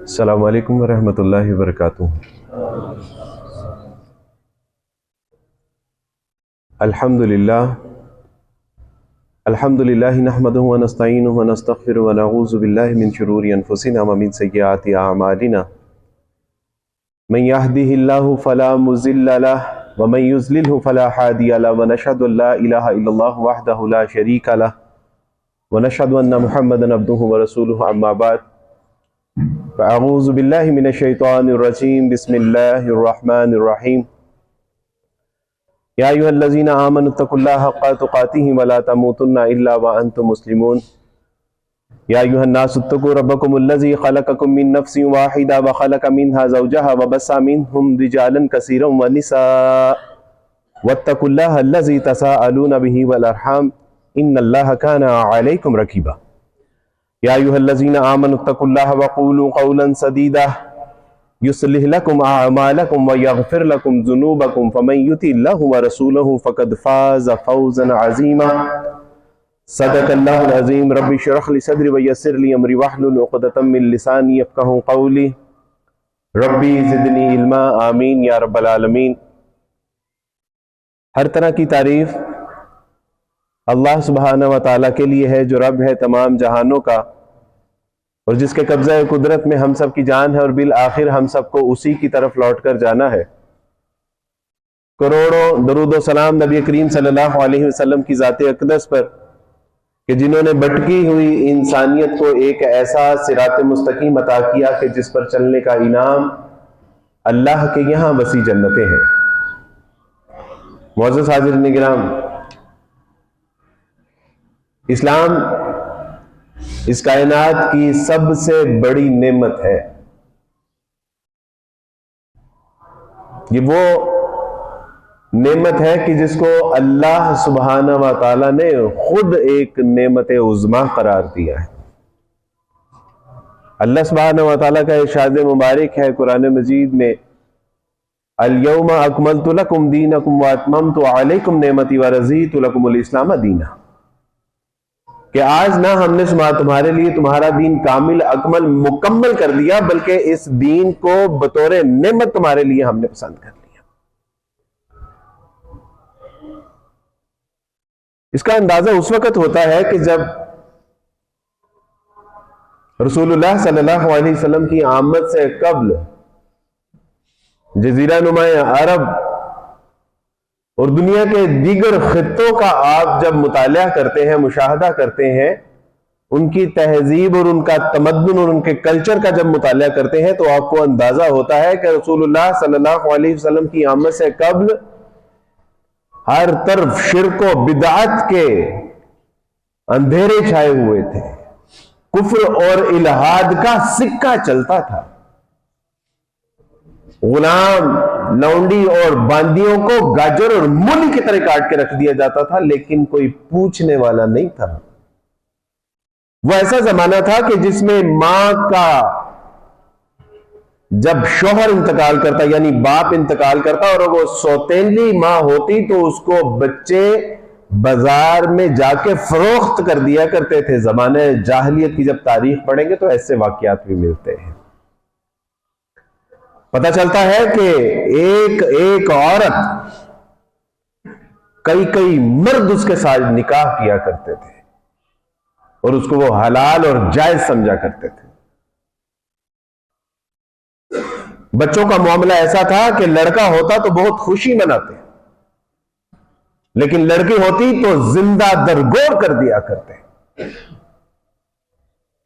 السلام علیکم ورحمۃ اللہ وبرکاتہ۔ الحمد للہ نحمده ونستعینه ونستغفره ونعوذ باللہ من شرور انفسنا ومن سیئات اعمالنا، من يهده اللہ فلا مضل له ومن يضلل فلا هادی له، ونشهد ان لا الہ الا اللہ وحدہ لا شریک له، ونشهد ان محمدا عبدہ ورسولہ، اما بعد فاعوذ باللہ من الشیطان الرجیم، بسم اللہ الرحمن الرحیم۔ یا ایھا الذین آمنوا اتقوا اللہ حق تقاتہ ولا تموتن الا وانتم مسلمون۔ یا ایھا الناس اتقوا ربکم الذی خلقکم من نفس واحدہ وخلق منها زوجها وبث منهم رجالا کثیرا ونساء واتقوا اللہ الذی تساءلون به والارحام ان اللہ کان علیکم رقیبا۔ یا ایھا الذین آمنوا اتقوا اللہ وقولوا قولا سدیدا یصلح لکم اعمالکم ویغفر لکم ذنوبکم فمن یطع اللہ ورسولہ فقد فاز فوزا عظیما۔ صدق اللہ العظیم۔ رب اشرح لی صدری ویسر لی امری واحلل عقدۃ من لسانی یفقہوا قولی، ربی زدنی علما، آمین یا رب العالمین۔ ہر طرح کی تعریف اللہ سبحانہ و تعالیٰ کے لیے ہے، جو رب ہے تمام جہانوں کا، اور جس کے قبضہ قدرت میں ہم سب کی جان ہے، اور بالآخر ہم سب کو اسی کی طرف لوٹ کر جانا ہے۔ کروڑوں درود و سلام نبی کریم صلی اللہ علیہ وسلم کی ذات اقدس پر، کہ جنہوں نے بھٹکی ہوئی انسانیت کو ایک ایسا صراط مستقیم عطا کیا کہ جس پر چلنے کا انعام اللہ کے یہاں وسیع جنتیں ہیں۔ معزز حاضرین کرام، اسلام اس کائنات کی سب سے بڑی نعمت ہے۔ یہ وہ نعمت ہے کہ جس کو اللہ سبحانہ و تعالیٰ نے خود ایک نعمت عظمیٰ قرار دیا ہے۔ اللہ سبحانہ و تعالیٰ کا ارشاد مبارک ہے قرآن مجید میں، الیوم اکملت لکم دینکم واتممت علیکم نعمتی ورضیت لکم الاسلام دینا، کہ آج نہ ہم نے تمہارے لیے تمہارا دین کامل اکمل مکمل کر دیا، بلکہ اس دین کو بطور نعمت تمہارے لیے ہم نے پسند کر لیا۔ اس کا اندازہ اس وقت ہوتا ہے کہ جب رسول اللہ صلی اللہ علیہ وسلم کی آمد سے قبل جزیرہ نما عرب اور دنیا کے دیگر خطوں کا آپ جب مطالعہ کرتے ہیں، مشاہدہ کرتے ہیں، ان کی تہذیب اور ان کا تمدن اور ان کے کلچر کا جب مطالعہ کرتے ہیں، تو آپ کو اندازہ ہوتا ہے کہ رسول اللہ صلی اللہ علیہ وسلم کی آمد سے قبل ہر طرف شرک و بدعت کے اندھیرے چھائے ہوئے تھے، کفر اور الحاد کا سکہ چلتا تھا، غلام، لونڈی اور باندیوں کو گاجر اور مولی کی طرح کاٹ کے رکھ دیا جاتا تھا، لیکن کوئی پوچھنے والا نہیں تھا۔ وہ ایسا زمانہ تھا کہ جس میں ماں کا جب شوہر انتقال کرتا، یعنی باپ انتقال کرتا، اور وہ سوتیلی ماں ہوتی تو اس کو بچے بازار میں جا کے فروخت کر دیا کرتے تھے۔ زمانہ جاہلیت کی جب تاریخ پڑھیں گے تو ایسے واقعات بھی ملتے ہیں۔ پتہ چلتا ہے کہ ایک عورت کئی مرد اس کے ساتھ نکاح کیا کرتے تھے، اور اس کو وہ حلال اور جائز سمجھا کرتے تھے۔ بچوں کا معاملہ ایسا تھا کہ لڑکا ہوتا تو بہت خوشی مناتے، لیکن لڑکی ہوتی تو زندہ درگور کر دیا کرتے۔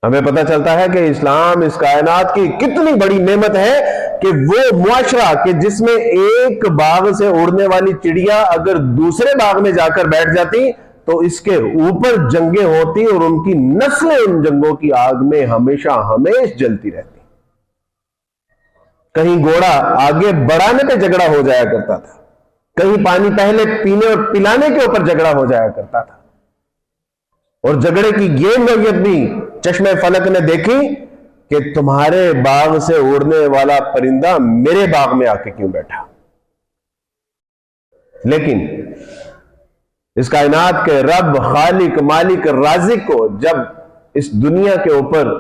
ہمیں پتہ چلتا ہے کہ اسلام اس کائنات کی کتنی بڑی نعمت ہے، کہ وہ معاشرہ کہ جس میں ایک باغ سے اڑنے والی چڑیا اگر دوسرے باغ میں جا کر بیٹھ جاتی تو اس کے اوپر جنگیں ہوتی، اور ان کی نسلیں ان جنگوں کی آگ میں ہمیشہ جلتی رہتی۔ کہیں گھوڑا آگے بڑھانے پہ جھگڑا ہو جایا کرتا تھا، کہیں پانی پہلے پینے اور پلانے کے اوپر جھگڑا ہو جایا کرتا تھا، اور جھگڑے کی یہ نوعیت بھی چشمہ فلک نے دیکھی کہ تمہارے باغ سے اڑنے والا پرندہ میرے باغ میں آ کے کیوں بیٹھا۔ لیکن اس کائنات کے رب، خالق، مالک، رازق کو جب اس دنیا کے اوپر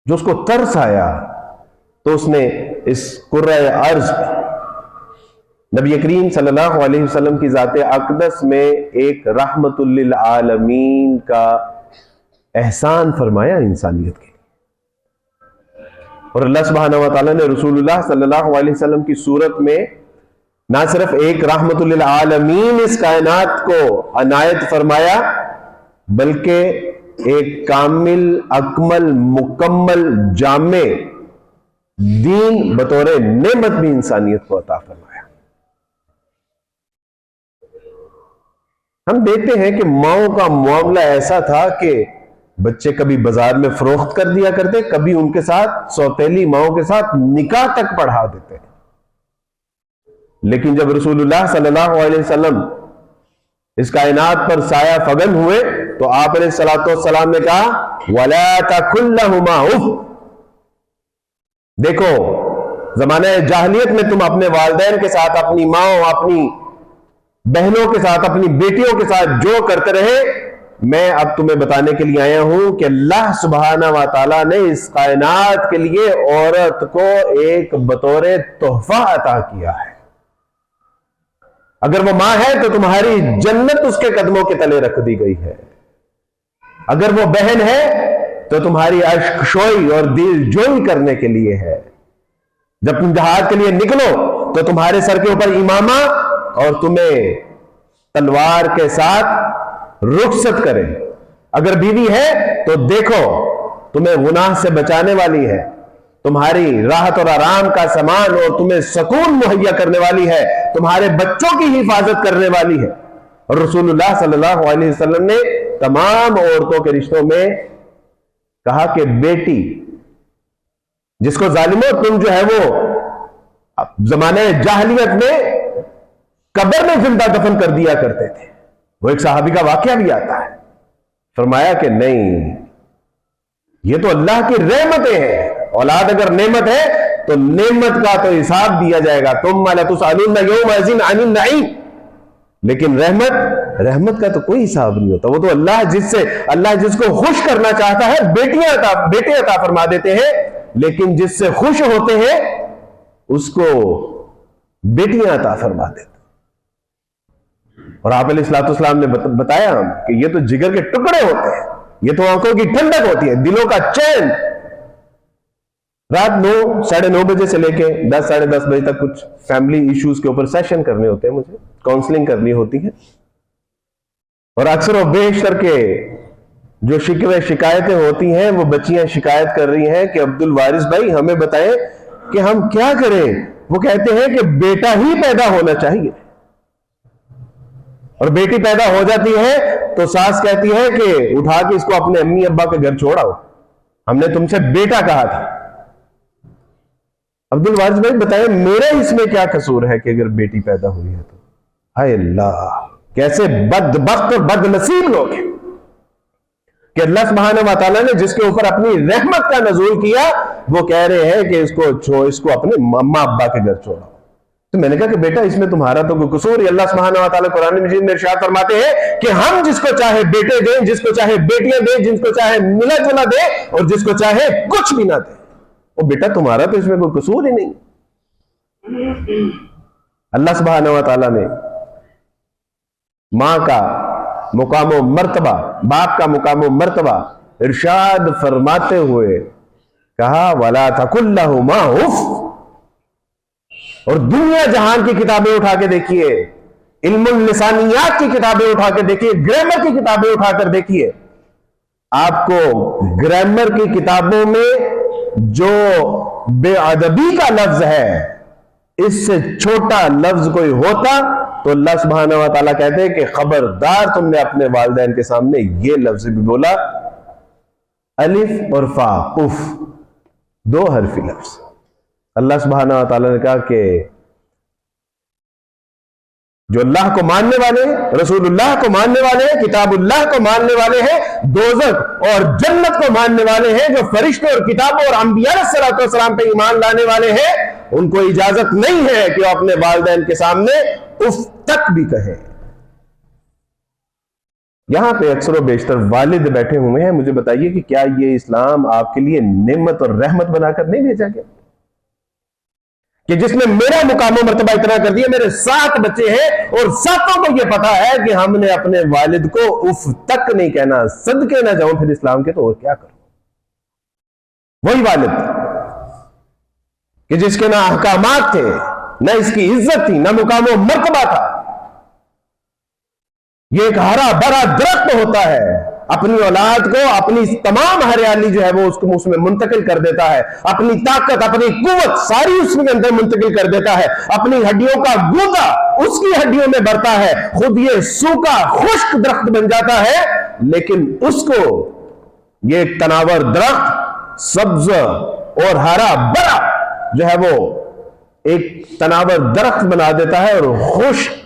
جو اس کو ترس آیا تو اس نے اس کرۂ ارض نبی کریم صلی اللہ علیہ وسلم کی ذات اقدس میں ایک رحمت للعالمین کا احسان فرمایا انسانیت کے. اور اللہ سبحانہ و تعالیٰ نے رسول اللہ صلی اللہ علیہ وسلم کی صورت میں نہ صرف ایک رحمت للعالمین اس کائنات کو عنایت فرمایا، بلکہ ایک کامل، اکمل، مکمل، جامع دین بطور نعمت بھی انسانیت کو عطا فرمایا. ہم دیکھتے ہیں کہ ماؤں کا معاملہ ایسا تھا کہ بچے کبھی بازار میں فروخت کر دیا کرتے، کبھی ان کے ساتھ سوتیلی ماؤں کے ساتھ نکاح تک پڑھا دیتے. لیکن جب رسول اللہ صلی اللہ علیہ وسلم اس کائنات پر سایہ فگن ہوئے تو آپ علیہ الصلوۃ والسلام نے کہا وَلَا تَقُل لَّهُمَا اُفٍّ. دیکھو، زمانہ جاہلیت میں تم اپنے والدین کے ساتھ، اپنی ماں، اپنی بہنوں کے ساتھ، اپنی بیٹیوں کے ساتھ جو کرتے رہے، میں اب تمہیں بتانے کے لیے آیا ہوں کہ اللہ سبحانہ و تعالیٰ نے اس کائنات کے لیے عورت کو ایک بطور تحفہ عطا کیا ہے. اگر وہ ماں ہے تو تمہاری جنت اس کے قدموں کے تلے رکھ دی گئی ہے. اگر وہ بہن ہے تو تمہاری اشک شوئی اور دل جوئی کرنے کے لیے ہے. جب تم جہاد کے لیے نکلو تو تمہارے سر کے اوپر امامہ اور تمہیں تلوار کے ساتھ رخصت کرے. اگر بیوی ہے تو دیکھو تمہیں گناہ سے بچانے والی ہے، تمہاری راحت اور آرام کا سامان اور تمہیں سکون مہیا کرنے والی ہے، تمہارے بچوں کی حفاظت کرنے والی ہے. اور رسول اللہ صلی اللہ علیہ وسلم نے تمام عورتوں کے رشتوں میں کہا کہ بیٹی جس کو ظالموں تم جو ہے وہ زمانے جاہلیت میں قبر میں زندہ دفن کر دیا کرتے تھے. وہ ایک صحابی کا واقعہ بھی آتا ہے. فرمایا کہ نہیں، یہ تو اللہ کی رحمتیں ہیں. اولاد اگر نعمت ہے تو نعمت کا تو حساب دیا جائے گا. ثم لتسألن یومئذ عن النعیم. لیکن رحمت کا تو کوئی حساب نہیں ہوتا. وہ تو اللہ جس کو خوش کرنا چاہتا ہے بیٹے عطا فرما دیتے ہیں، لیکن جس سے خوش ہوتے ہیں اس کو بیٹیاں عطا فرما دیتے. اور آپ علیہ الصلوۃ والسلام نے بتایا کہ یہ تو جگر کے ٹکڑے ہوتے ہیں، یہ تو آنکھوں کی ٹھنڈک ہوتی ہے، دلوں کا چین. رات 9 ساڑھے 9 بجے سے لے کے 10 ساڑھے 10 بجے تک کچھ فیملی ایشوز کے اوپر سیشن کرنے ہوتے ہیں، مجھے کاؤنسلنگ کرنی ہوتی ہے. اور اکثر و بیشتر کے جو شکوے شکایتیں ہوتی ہیں وہ بچیاں شکایت کر رہی ہیں کہ عبد الوارث بھائی ہمیں بتائیں کہ ہم کیا کریں. وہ کہتے ہیں کہ بیٹا ہی پیدا ہونا چاہیے. اور بیٹی پیدا ہو جاتی ہے تو ساس کہتی ہے کہ اٹھا کے اس کو اپنے امی ابا کے گھر چھوڑاؤ، ہم نے تم سے بیٹا کہا تھا. عبد الوارث بھائی بتائیں میرا اس میں کیا قصور ہے کہ اگر بیٹی پیدا ہوئی ہے تو؟ ہائے اللہ، کیسے بدبخت اور بد نصیب لوگ ہیں کہ اللہ سبحانہ و تعالیٰ نے جس کے اوپر اپنی رحمت کا نزول کیا وہ کہہ رہے ہیں کہ اس کو اپنے اما ابا کے گھر چھوڑاؤ. تو میں نے کہا کہ بیٹا اس میں تمہارا تو کوئی قصور ہی. اللہ سبحانہ و تعالیٰ قرآن مجید میں ارشاد فرماتے ہیں کہ ہم جس کو چاہے بیٹے دیں، جس کو چاہے بیٹیاں دیں، جس کو چاہے ملا جلا دیں اور جس کو چاہے کچھ بھی نہ دیں. وہ بیٹا تمہارا تو اس میں کوئی قصور ہی نہیں. اللہ سبحانہ و تعالیٰ نے ماں کا مقام و مرتبہ، باپ کا مقام و مرتبہ ارشاد فرماتے ہوئے کہا وَلَا تَقُل لَّهُمَا اُفٍّ. اور دنیا جہان کی کتابیں اٹھا کے دیکھیے، علم اللسانیات کی کتابیں اٹھا کے دیکھیے، گرامر کی کتابیں اٹھا کر دیکھیے، آپ کو گرامر کی کتابوں میں جو بے ادبی کا لفظ ہے اس سے چھوٹا لفظ کوئی ہوتا تو اللہ سبحانہ و تعالیٰ کہتے ہیں کہ خبردار تم نے اپنے والدین کے سامنے یہ لفظ بھی بولا. الف اور فا، اف، 2 حرفی لفظ. اللہ سبحانہ و تعالیٰ نے کہا کہ جو اللہ کو ماننے والے ہیں، رسول اللہ کو ماننے والے ہیں، کتاب اللہ کو ماننے والے ہیں، دوزخ اور جنت کو ماننے والے ہیں، جو فرشتوں اور کتابوں اور انبیاء علیہ السلام پہ ایمان لانے والے ہیں، ان کو اجازت نہیں ہے کہ وہ اپنے والدین کے سامنے اف تک بھی کہیں۔ یہاں پہ اکثر و بیشتر والد بیٹھے ہوئے ہیں، مجھے بتائیے کہ کیا یہ اسلام آپ کے لیے نعمت اور رحمت بنا کر نہیں بھیجا گیا کہ جس نے میرا مقام و مرتبہ اتنا کر دیا؟ میرے 7 بچے ہیں اور 7 کو یہ پتا ہے کہ ہم نے اپنے والد کو اف تک نہیں کہنا، صدقے نہ جاؤں پھر اسلام کے تو اور کیا کروں۔ وہی والد کہ جس کے نہ احکامات تھے، نہ اس کی عزت تھی، نہ مقام و مرتبہ تھا۔ یہ ایک ہرا بھرا درخت ہوتا ہے، اپنی اولاد کو اپنی تمام ہریالی جو ہے وہ اس میں منتقل کر دیتا ہے، اپنی طاقت، اپنی قوت ساری اس کے اندر منتقل کر دیتا ہے، اپنی ہڈیوں کا گودا اس کی ہڈیوں میں بڑھتا ہے، خود یہ سوکھا خشک درخت بن جاتا ہے، لیکن اس کو یہ تناور درخت سبز اور ہرا بھرا جو ہے وہ ایک تناور درخت بنا دیتا ہے اور خشک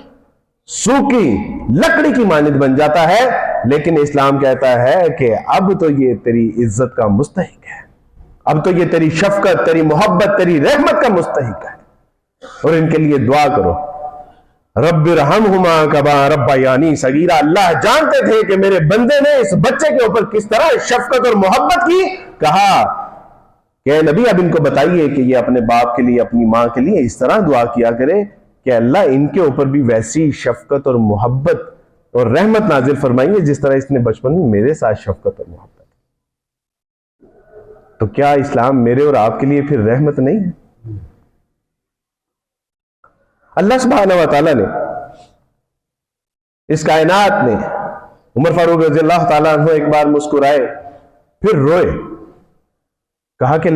سوکھی لکڑی کی مانند بن جاتا ہے۔ لیکن اسلام کہتا ہے کہ اب تو یہ تیری عزت کا مستحق ہے، اب تو یہ تیری شفقت، تیری محبت، تیری رحمت کا مستحق ہے، اور ان کے لیے دعا کرو، رب ارحمہما کما ربیانی صغیرا۔ اللہ جانتے تھے کہ میرے بندے نے اس بچے کے اوپر کس طرح شفقت اور محبت کی، کہا کہ نبی اب ان کو بتائیے کہ یہ اپنے باپ کے لیے، اپنی ماں کے لیے اس طرح دعا کیا کرے کہ اللہ ان کے اوپر بھی ویسی شفقت اور محبت اور رحمت نازل فرمائیں گے جس طرح اس نے بچپن میں میرے ساتھ شفقت اور محبت۔ تو کیا اسلام میرے اور آپ کے لیے پھر رحمت نہیں ہے؟ اللہ سبحانہ و تعالیٰ نے اس کائنات میں، عمر فاروق رضی اللہ تعالیٰ عنہ ایک بار مسکرائے پھر روئے، کہا کہ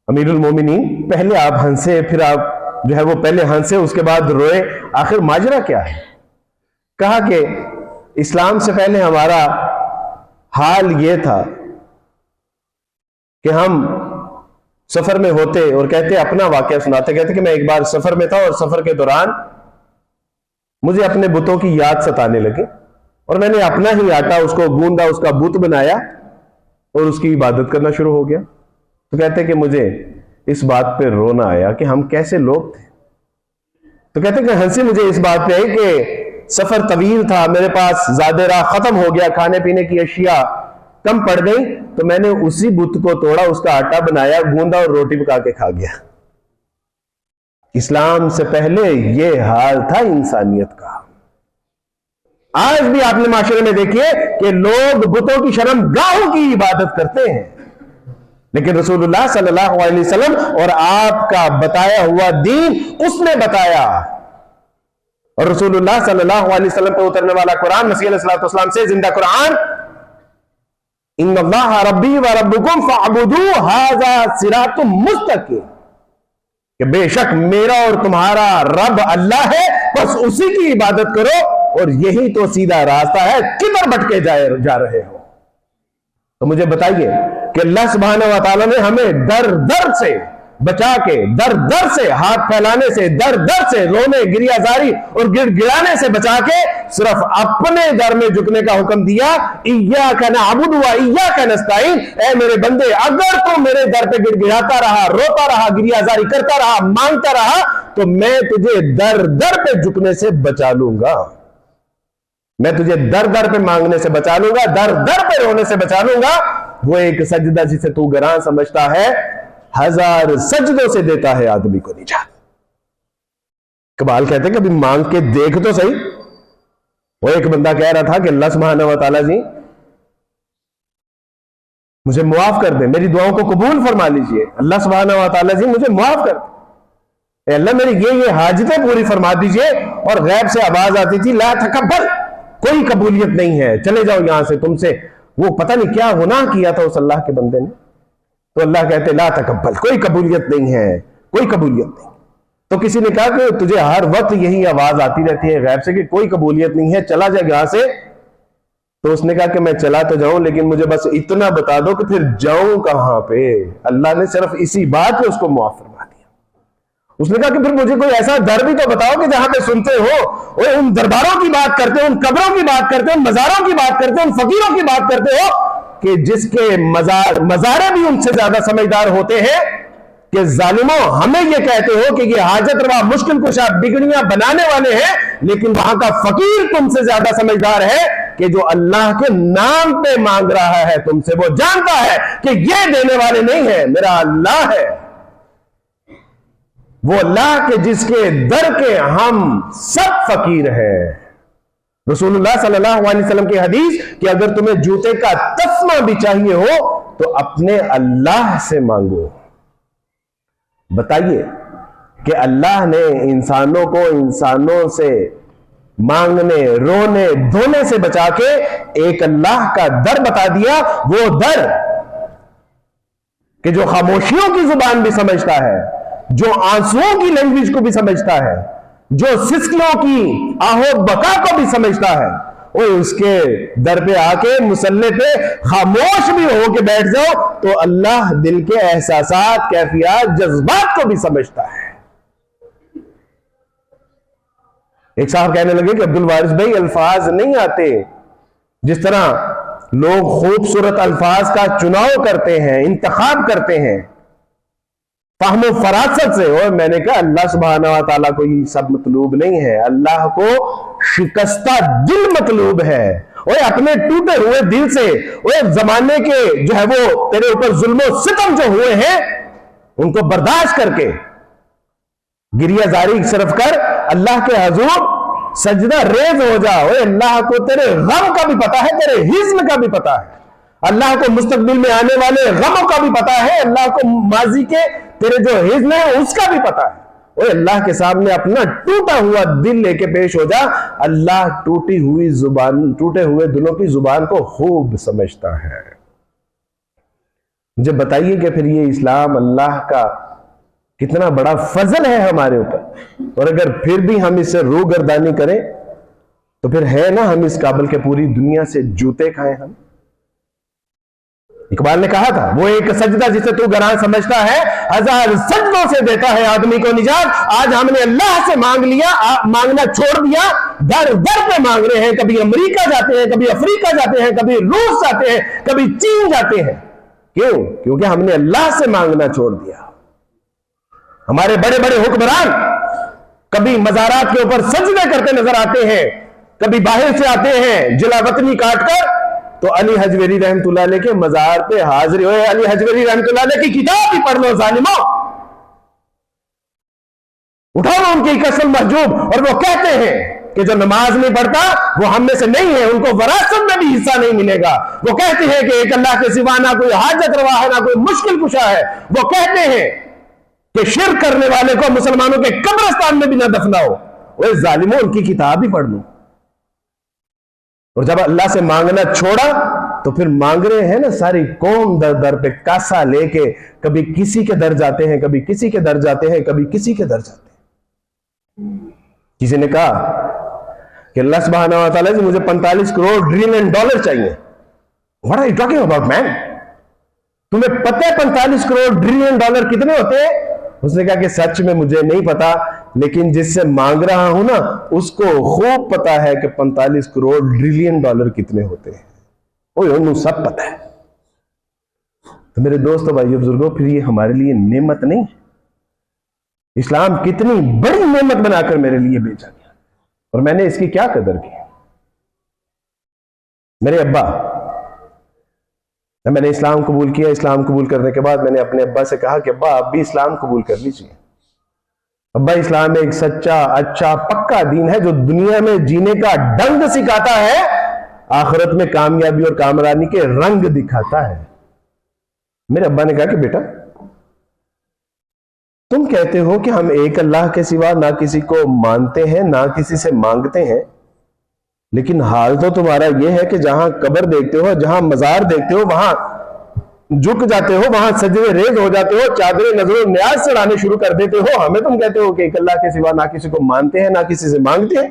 امیر المومنین پہلے آپ ہنسے، پھر آپ جو ہے وہ پہلے ہنسے اس کے بعد روئے، آخر ماجرا کیا ہے؟ کہا کہ اسلام سے پہلے ہمارا حال یہ تھا کہ ہم سفر میں ہوتے اور کہتے، اپنا واقعہ سناتے، کہتے کہ میں ایک بار سفر میں تھا اور سفر کے دوران مجھے اپنے بتوں کی یاد ستانے لگی اور میں نے اپنا ہی آٹا اس کو گوندا، اس کا بت بنایا اور اس کی عبادت کرنا شروع ہو گیا۔ تو کہتے کہ مجھے اس بات پہ رونا آیا کہ ہم کیسے لوگ تھے۔ تو کہتے کہ ہنسی مجھے اس بات پہ آئی کہ سفر طویل تھا، میرے پاس زیادہ راہ ختم ہو گیا، کھانے پینے کی اشیاء کم پڑ گئی، تو میں نے اسی بت کو توڑا، اس کا آٹا بنایا، گوندا اور روٹی پکا کے کھا گیا۔ اسلام سے پہلے یہ حال تھا انسانیت کا۔ آج بھی آپ نے معاشرے میں دیکھیے کہ لوگ بتوں کی شرم گاہوں کی عبادت کرتے ہیں، لیکن رسول اللہ صلی اللہ علیہ وسلم اور آپ کا بتایا ہوا دین اس نے بتایا، اور رسول اللہ صلی اللہ علیہ وسلم پہ اترنے والا قرآن، مسیح علیہ السلام سے زندہ قرآن، ان اللہ ربی و ربکم فاعبدوہ ھذا صراط مستقیم، کہ بے شک میرا اور تمہارا رب اللہ ہے، بس اسی کی عبادت کرو، اور یہی تو سیدھا راستہ ہے، کدھر بھٹکے جا رہے ہو؟ تو مجھے بتائیے کہ اللہ سبحانہ و تعالیٰ نے ہمیں در در سے بچا کے، در در سے ہاتھ پھیلانے سے، در در سے رونے گریہ زاری اور گڑ گڑانے سے بچا کے صرف اپنے در میں جھکنے کا حکم دیا، ایاک نعبد و ایاک نستعین، اے میرے بندے اگر تو میرے در پہ گڑ گڑاتا رہا، روتا رہا، گریہ زاری کرتا رہا، مانگتا رہا، تو میں تجھے در در پہ جھکنے سے بچا لوں گا، میں تجھے در در پہ مانگنے سے بچا لوں گا، در در پہ رونے سے بچا لوں گا۔ وہ ایک سجدہ جسے تو گراں سمجھتا ہے، 1000 سجدوں سے دیتا ہے آدمی کو نجات۔ اقبال کہتے ہیں کہ ابھی مانگ کے دیکھ تو صحیح۔ وہ ایک بندہ کہہ رہا تھا کہ اللہ سبحانہ و تعالیٰ جی مجھے معاف کر دیں، میری دعاؤں کو قبول فرما لیجئے، اللہ سبحانہ و تعالیٰ جی مجھے معاف کر دیں، اے اللہ میری یہ حاجتیں پوری فرما دیجئے۔ اور غیب سے آواز آتی تھی، لا تقبل، کوئی قبولیت نہیں ہے، چلے جاؤ یہاں سے، تم سے وہ پتہ نہیں کیا گناہ کیا تھا اس اللہ کے بندے نے۔ تو اللہ کہتے لا تقبل، کوئی قبولیت نہیں ہے، کوئی قبولیت نہیں۔ تو کسی نے کہا کہ تجھے ہر وقت یہی آواز آتی رہتی ہے غیب سے کہ کوئی قبولیت نہیں ہے، چلا جائے یہاں سے۔ تو اس نے کہا کہ میں چلا تو جاؤں، لیکن مجھے بس اتنا بتا دو کہ پھر جاؤں کہاں پہ۔ اللہ نے صرف اسی بات پہ اس کو معاف فرما دیا۔ اس نے کہا کہ پھر مجھے کوئی ایسا در بھی تو بتاؤ کہ جہاں پہ سنتے ہو وہ ان درباروں کی بات کرتے ہو، ان قبروں کی بات کرتے ہو، ان مزاروں کی بات کرتے ہو، ان فقیروں کی بات کرتے ہو کہ جس کے مزارے بھی ان سے زیادہ سمجھدار ہوتے ہیں، کہ ظالموں ہمیں یہ کہتے ہو کہ یہ حاجت روا مشکل کشا بگڑیاں بنانے والے ہیں، لیکن وہاں کا فقیر تم سے زیادہ سمجھدار ہے کہ جو اللہ کے نام پہ مانگ رہا ہے تم سے، وہ جانتا ہے کہ یہ دینے والے نہیں ہیں، میرا اللہ ہے، وہ اللہ کے جس کے در کے ہم سب فقیر ہیں۔ رسول اللہ صلی اللہ علیہ وسلم کی حدیث کہ اگر تمہیں جوتے کا تسمہ بھی چاہیے ہو تو اپنے اللہ سے مانگو۔ بتائیے کہ اللہ نے انسانوں کو انسانوں سے مانگنے، رونے، دھونے سے بچا کے ایک اللہ کا در بتا دیا، وہ در کہ جو خاموشیوں کی زبان بھی سمجھتا ہے، جو آنسوؤں کی لینگویج کو بھی سمجھتا ہے، جو سسکیوں کی آہو بکا کو بھی سمجھتا ہے، وہ اس کے در پہ آ کے مصلی پہ خاموش بھی ہو کے بیٹھ جاؤ تو اللہ دل کے احساسات، کیفیات، جذبات کو بھی سمجھتا ہے۔ ایک صاحب کہنے لگے کہ عبدالوارث بھائی الفاظ نہیں آتے، جس طرح لوگ خوبصورت الفاظ کا چناؤ کرتے ہیں، انتخاب کرتے ہیں فہم و فراست سے، اور میں نے کہا اللہ سبحانہ و تعالیٰ کو یہ سب مطلوب نہیں ہے، اللہ کو شکستہ دل مطلوب ہے۔ اور اپنے ٹوٹے ہوئے دل سے، اور زمانے کے جو ہے وہ تیرے اوپر ظلم و ستم جو ہوئے ہیں ان کو برداشت کر کے گریہ زاری صرف کر اللہ کے حضور سجدہ ریز ہو جا۔ اور اللہ کو تیرے غم کا بھی پتا ہے، تیرے حزن کا بھی پتا ہے، اللہ کو مستقبل میں آنے والے غموں کا بھی پتا ہے، اللہ کو ماضی کے تیرے جو حزن ہے اس کا بھی پتا ہے۔ اور اللہ کے سامنے اپنا ٹوٹا ہوا دل لے کے پیش ہو جا، اللہ ٹوٹی ہوئی زبان، ٹوٹے ہوئے دلوں کی زبان کو خوب سمجھتا ہے۔ مجھے بتائیے کہ پھر یہ اسلام اللہ کا کتنا بڑا فضل ہے ہمارے اوپر، اور اگر پھر بھی ہم اس سے روگردانی کریں تو پھر ہے نا ہم اس قابل کے پوری دنیا سے جوتے کھائیں۔ ہم اقبال نے کہا تھا وہ ایک سجدہ جسے تو گراں سمجھتا ہے، ہزار سجدوں سے دیتا ہے آدمی کو نجات۔ آج ہم نے اللہ سے مانگ لیا، مانگنا چھوڑ دیا، در در پہ مانگ رہے ہیں، کبھی امریکہ جاتے ہیں، کبھی افریقہ جاتے ہیں، کبھی روس جاتے ہیں، کبھی چین جاتے ہیں۔ کیوں؟ کیونکہ ہم نے اللہ سے مانگنا چھوڑ دیا۔ ہمارے بڑے بڑے حکمران کبھی مزارات کے اوپر سجدے کرتے نظر آتے ہیں، کبھی باہر سے آتے ہیں جلا وطنی کاٹ کر، تو علی حجویری رحمت اللہ علیہ کے مزار پہ حاضر ہوئے۔ علی حجویری رحمت اللہ علیہ کی کتاب بھی پڑھ لو ظالموں، اٹھاؤ ان کی کسل محجوب، اور وہ کہتے ہیں کہ جو نماز نہیں پڑھتا وہ ہم میں سے نہیں ہے، ان کو وراثت میں بھی حصہ نہیں ملے گا۔ وہ کہتے ہیں کہ ایک اللہ کے سوا نہ کوئی حاجت روا ہے، نہ کوئی مشکل کشا ہے۔ وہ کہتے ہیں کہ شرک کرنے والے کو مسلمانوں کے قبرستان میں بھی نہ دفناؤ۔ وہ ظالموں ان کی کتاب بھی پڑھ لو۔ اور جب اللہ سے مانگنا چھوڑا تو پھر مانگ رہے ہیں نا ساری قوم در در پہ کاسا لے کے، کبھی کسی کے در جاتے ہیں، کبھی کسی کے در جاتے ہیں، کبھی کسی کے در جاتے ہیں۔ کسی نے کہا کہ اللہ سبحانہ و تعالیٰ سے مجھے 45 کروڑ ٹریلین ڈالر چاہیے۔ What are you talking about, man? تمہیں پتہ ہے 45 کروڑ ٹریلین ڈالر کتنے ہوتے ہیں؟ اس نے کہا کہ سچ میں مجھے نہیں پتا، لیکن جس سے مانگ رہا ہوں نا اس کو خوب پتا ہے کہ 45 کروڑ ٹریلین ڈالر کتنے ہوتے ہیں۔ انہوں سب پتا ہے۔ تو میرے دوستو، بھائیو، بزرگوں، پھر یہ ہمارے لیے نعمت نہیں؟ اسلام کتنی بڑی نعمت بنا کر میرے لیے بھیجا گیا، اور میں نے اس کی کیا قدر کی۔ میرے ابا، میں نے اسلام قبول کیا۔ اسلام قبول کرنے کے بعد میں نے اپنے ابا سے کہا کہ ابا آپ بھی اسلام قبول کر لیجیے۔ ابا، اسلام ایک سچا، اچھا، پکا دین ہے جو دنیا میں جینے کا ڈنگ سکھاتا ہے، آخرت میں کامیابی اور کامرانی کے رنگ دکھاتا ہے۔ میرے ابا نے کہا کہ بیٹا، تم کہتے ہو کہ ہم ایک اللہ کے سوا نہ کسی کو مانتے ہیں نہ کسی سے مانگتے ہیں، لیکن حال تو تمہارا یہ ہے کہ جہاں قبر دیکھتے ہو، جہاں مزار دیکھتے ہو، وہاں جھک جاتے ہو، وہاں سجدے ریز ہو جاتے ہو، چادریں نظر و نیاز چڑھانے شروع کر دیتے ہو۔ ہمیں تم کہتے ہو کہ ایک اللہ کے سوا نہ کسی کو مانتے ہیں نہ کسی سے مانگتے ہیں۔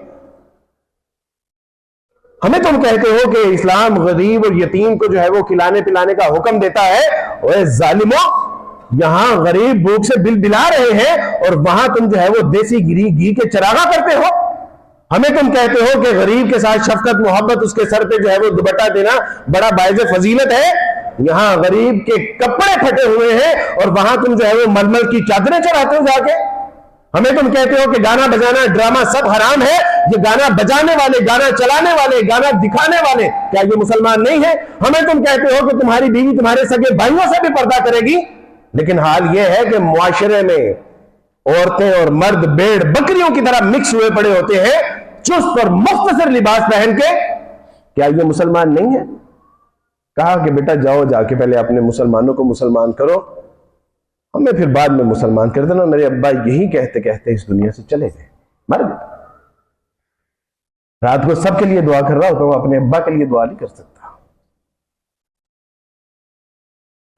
ہمیں تم کہتے ہو کہ اسلام غریب اور یتیم کو جو ہے وہ کھلانے پلانے کا حکم دیتا ہے۔ اوے ظالموں، یہاں غریب بھوک سے بل بلا رہے ہیں اور وہاں تم جو ہے وہ دیسی گھی کے چراغا کرتے ہو. ہمیں تم کہتے ہو کہ غریب کے ساتھ شفقت محبت اس کے سر پہ جو ہے وہ دوپٹہ دینا بڑا باعث فضیلت ہے. یہاں غریب کے کپڑے پھٹے ہوئے ہیں اور وہاں تم جو ہے وہ ململ کی چادریں چڑھاتے ہو جا کے. ہمیں تم کہتے ہو کہ گانا بجانا ڈرامہ سب حرام ہے. یہ گانا بجانے والے, گانا چلانے والے, گانا دکھانے والے کیا یہ مسلمان نہیں ہیں؟ ہمیں تم کہتے ہو کہ تمہاری بیوی تمہارے سگے بھائیوں سے بھی پردہ کرے گی, لیکن حال یہ ہے کہ معاشرے میں عورتیں اور مرد بھیڑ بکریوں کی طرح مکس ہوئے پڑے ہوتے ہیں, چست اور مختصر لباس پہن کے. کیا یہ مسلمان نہیں ہے؟ کہا کہ بیٹا جاؤ جا کے پہلے اپنے مسلمانوں کو مسلمان کرو, ہمیں پھر بعد میں مسلمان کر دینا. میرے ابا یہی کہتے کہتے اس دنیا سے چلے گئے, مر گئے. رات کو سب کے لیے دعا کر رہا ہوتا ہوں, اپنے ابا کے لیے دعا نہیں کر سکتا.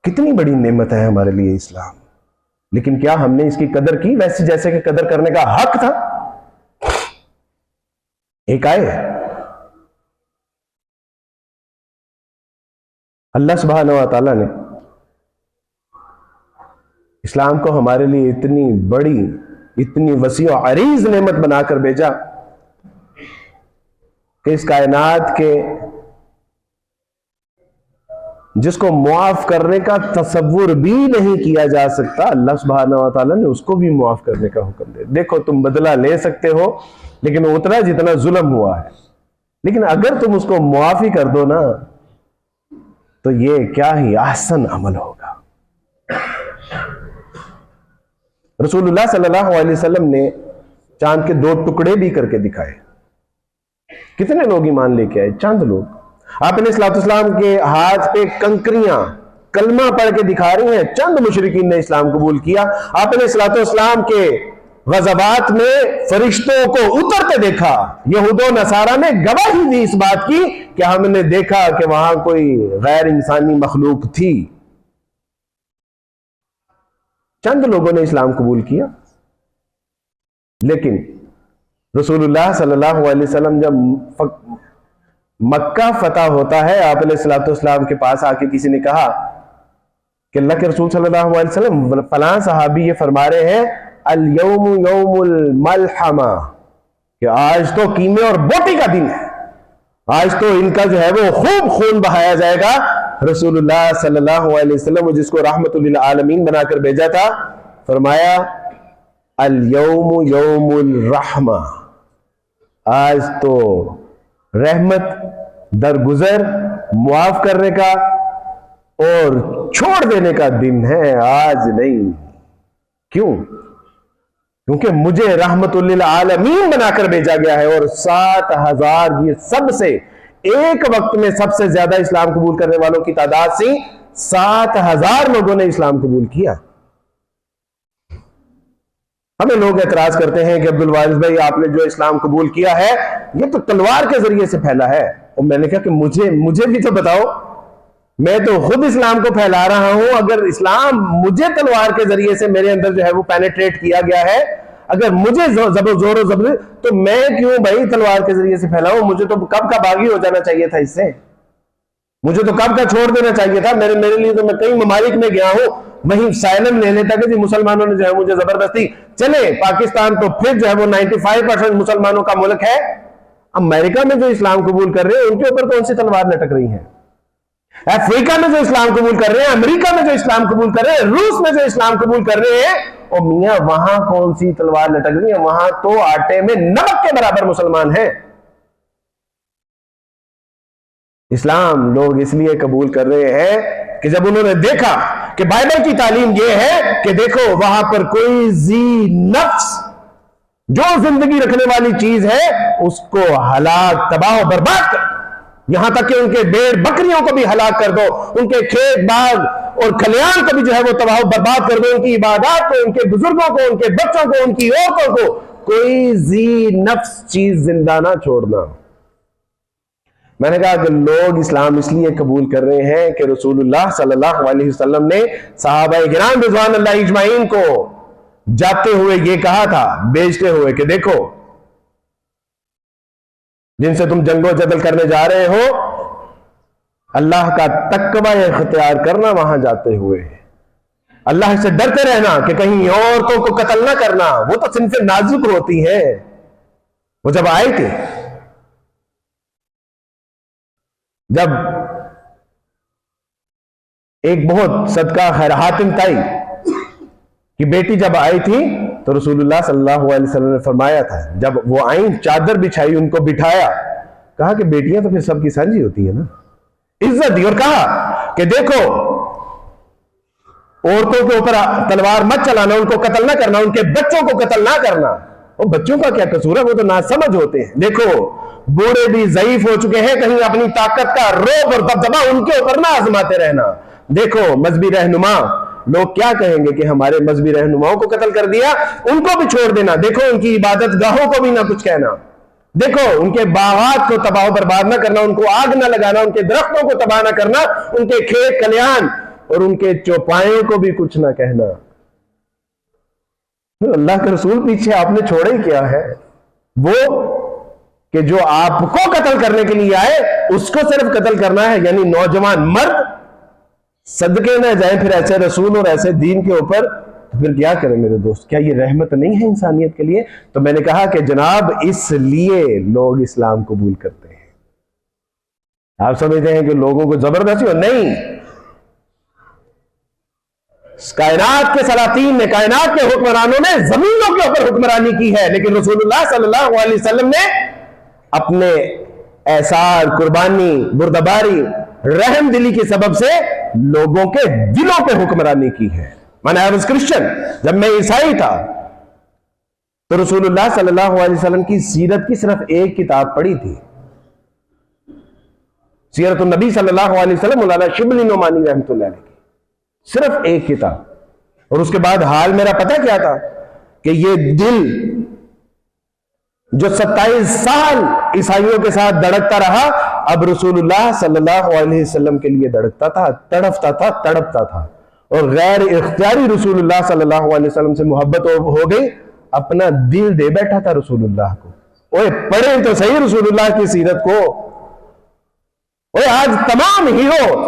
کتنی بڑی نعمت ہے ہمارے لیے اسلام, لیکن کیا ہم نے اس کی قدر کی ویسے جیسے کہ قدر کرنے کا حق تھا؟ ایک آئے اللہ سبحانہ و تعالیٰ نے اسلام کو ہمارے لیے اتنی بڑی, اتنی وسیع و عریض نعمت بنا کر بھیجا کہ اس کائنات کے جس کو معاف کرنے کا تصور بھی نہیں کیا جا سکتا, اللہ سبحانہ و تعالیٰ نے اس کو بھی معاف کرنے کا حکم دے. دیکھو تم بدلہ لے سکتے ہو لیکن اتنا جتنا ظلم ہوا ہے, لیکن اگر تم اس کو معاف ہی کر دو نا تو یہ کیا ہی احسن عمل ہوگا. رسول اللہ صلی اللہ علیہ وسلم نے چاند کے 2 ٹکڑے بھی کر کے دکھائے. کتنے لوگ ایمان لے کے آئے؟ چند لوگ. آپ نے صلی اللہ علیہ وسلم کے ہاتھ پہ کنکریاں کلمہ پڑھ کے دکھا رہی ہیں, چند مشرکین نے اسلام قبول کیا. آپ نے صلی اللہ علیہ وسلم کے غزوات میں فرشتوں کو اترتے دیکھا. یہود و نصارہ نے گواہی دی اس بات کی کہ ہم نے دیکھا کہ وہاں کوئی غیر انسانی مخلوق تھی. چند لوگوں نے اسلام قبول کیا, لیکن رسول اللہ صلی اللہ علیہ وسلم جب مکہ فتح ہوتا ہے, آپ علیہ الصلوۃ والسلام کے پاس آ کے کسی نے کہا کہ اللہ کے رسول صلی اللہ علیہ وسلم فلاں صحابی یہ فرما رہے ہیں الیوم یوم الملحمہ, کہ آج تو قیمے اور بوٹی کا دن ہے, آج تو ان کا جو ہے وہ خوب خون بہایا جائے گا. رسول اللہ صلی اللہ علیہ وسلم جس کو رحمت للعالمین بنا کر بھیجا تھا, فرمایا الیوم یوم الرحمہ, آج تو رحمت, درگزر, معاف کرنے کا اور چھوڑ دینے کا دن ہے, آج نہیں. کیوں؟ کیونکہ مجھے رحمت للعالمین بنا کر بھیجا گیا ہے. اور 7,000 یہ سب سے ایک وقت میں سب سے زیادہ اسلام قبول کرنے والوں کی تعداد سی. 7,000 لوگوں نے اسلام قبول کیا. ہمیں لوگ اعتراض کرتے ہیں کہ عبد الوارث بھائی آپ نے جو اسلام قبول کیا ہے یہ تو تلوار کے ذریعے سے پھیلا ہے. اور میں نے کہا کہ مجھے بھی تو بتاؤ, میں تو خود اسلام کو پھیلا رہا ہوں. اگر اسلام مجھے تلوار کے ذریعے سے میرے اندر جو ہے وہ پینیٹریٹ کیا گیا ہے, اگر مجھے زور و زبر, تو میں کیوں بھائی تلوار کے ذریعے سے پھیلاؤں؟ مجھے تو کب کا باغی ہو جانا چاہیے تھا, اس سے مجھے تو کب کا چھوڑ دینا چاہیے تھا. میرے لیے تو میں کئی ممالک میں گیا ہوں, وہیں سائلم لینے تک جی مسلمانوں نے جو ہے مجھے زبردستی. چلے پاکستان تو پھر جو ہے وہ 95% مسلمانوں کا ملک ہے. امریکہ میں جو اسلام قبول کر رہے ہیں ان کے اوپر کون سی تلوار لٹک رہی ہے؟ افریقہ میں جو اسلام قبول کر رہے ہیں, امریکہ میں جو اسلام قبول کر رہے ہیں, روس میں جو اسلام قبول کر رہے ہیں, اور میاں وہاں کون سی تلوار لٹک رہی ہے؟ وہاں تو آٹے میں نمک کے برابر مسلمان ہیں. اسلام لوگ اس لیے قبول کر رہے ہیں کہ جب انہوں نے دیکھا کہ بائبل کی تعلیم یہ ہے کہ دیکھو وہاں پر کوئی ذی نفس جو زندگی رکھنے والی چیز ہے اس کو ہلاک, تباہ و برباد کر, یہاں تک کہ ان کے بھیڑ بکریوں کو بھی ہلاک کر دو, ان کے کھیت باغ اور کھلیان کو بھی جو ہے وہ تباہ و برباد کر دو, ان کی عبادات کو, ان کے بزرگوں کو, ان کے بچوں کو, ان کی عورتوں کو, کوئی ذی نفس چیز زندہ نہ چھوڑنا. میں نے کہا کہ لوگ اسلام اس لیے قبول کر رہے ہیں کہ رسول اللہ صلی اللہ علیہ وسلم نے صحابہ کرام رضوان اللہ اجمعین کو جاتے ہوئے یہ کہا تھا, بیچتے ہوئے, کہ دیکھو جن سے تم جنگ و جدل کرنے جا رہے ہو اللہ کا تقوی اختیار کرنا وہاں جاتے ہوئے. اللہ سے ڈرتے رہنا کہ کہیں عورتوں کو قتل نہ کرنا، وہ تو صنف نازک ہوتی ہیں۔ وہ جب آئے تھے، جب ایک بہت صدقہ خیر حاتم تائی کی بیٹی جب آئی تھی تو رسول اللہ صلی اللہ علیہ وسلم نے فرمایا تھا، جب وہ آئیں چادر بچھائی، ان کو بٹھایا، کہا کہ بیٹیاں تو پھر سب کی سانجھی ہوتی ہیں نا، عزت دی، اور کہا کہ دیکھو عورتوں کے اوپر تلوار مت چلانا، ان کو قتل نہ کرنا، ان کے بچوں کو قتل نہ کرنا۔ وہ بچوں کا کیا قصور ہے، وہ تو ناسمجھ ہوتے ہیں۔ دیکھو بوڑھے بھی ضعیف ہو چکے ہیں، کہیں اپنی طاقت کا روب اور دبدبہ ان کے اوپر نہ آزماتے رہنا۔ دیکھو مذہبی رہنما، لوگ کیا کہیں گے کہ ہمارے مذہبی رہنماؤں کو قتل کر دیا، ان کو بھی چھوڑ دینا۔ دیکھو ان کی عبادت گاہوں کو بھی نہ کچھ کہنا، دیکھو ان کے باغات کو تباہ و برباد نہ کرنا، ان کو آگ نہ لگانا، ان کے درختوں کو تباہ نہ کرنا، ان کے کھیت کھلیان اور ان کے چوپایوں کو بھی کچھ نہ کہنا۔ اللہ کے رسول پیچھے آپ نے چھوڑے کیا ہے؟ وہ کہ جو آپ کو قتل کرنے کے لیے آئے اس کو صرف قتل کرنا ہے، یعنی نوجوان مرد صدقے نہ جائیں پھر ایسے رسول اور ایسے دین کے اوپر، تو پھر کیا کریں میرے دوست؟ کیا یہ رحمت نہیں ہے انسانیت کے لیے؟ تو میں نے کہا کہ جناب اس لیے لوگ اسلام قبول کرتے ہیں۔ آپ سمجھتے ہیں کہ لوگوں کو زبردستی ہو؟ نہیں، کائنات کے سلاطین نے، کائنات کے حکمرانوں نے زمینوں کے اوپر حکمرانی کی ہے، لیکن رسول اللہ صلی اللہ علیہ وسلم نے اپنے احسان، قربانی، بردباری، رحم دلی کے سبب سے لوگوں کے دلوں پہ حکمرانی کی ہے۔ میں نے کرسچن، جب میں عیسائی تھا تو رسول اللہ صلی اللہ علیہ وسلم کی سیرت کی صرف ایک کتاب پڑھی تھی، سیرت النبی صلی اللہ علیہ وسلم، مولانا شبلی نعمانی رحمۃ اللہ علیہ کی صرف ایک کتاب۔ اور اس کے بعد حال میرا پتہ کیا تھا کہ یہ دل جو 27 سال عیسائیوں کے ساتھ دھڑکتا رہا، اب رسول اللہ صلی اللہ علیہ وسلم کے لیے دھڑکتا تھا، تڑپتا تھا، تڑپتا تھا، اور غیر اختیاری رسول اللہ صلی اللہ علیہ وسلم سے محبت ہو گئی، اپنا دل دے بیٹھا تھا رسول اللہ کو۔ اوے پڑھیں تو صحیح رسول اللہ کی سیرت کو۔ اوے آج تمام ہیرو،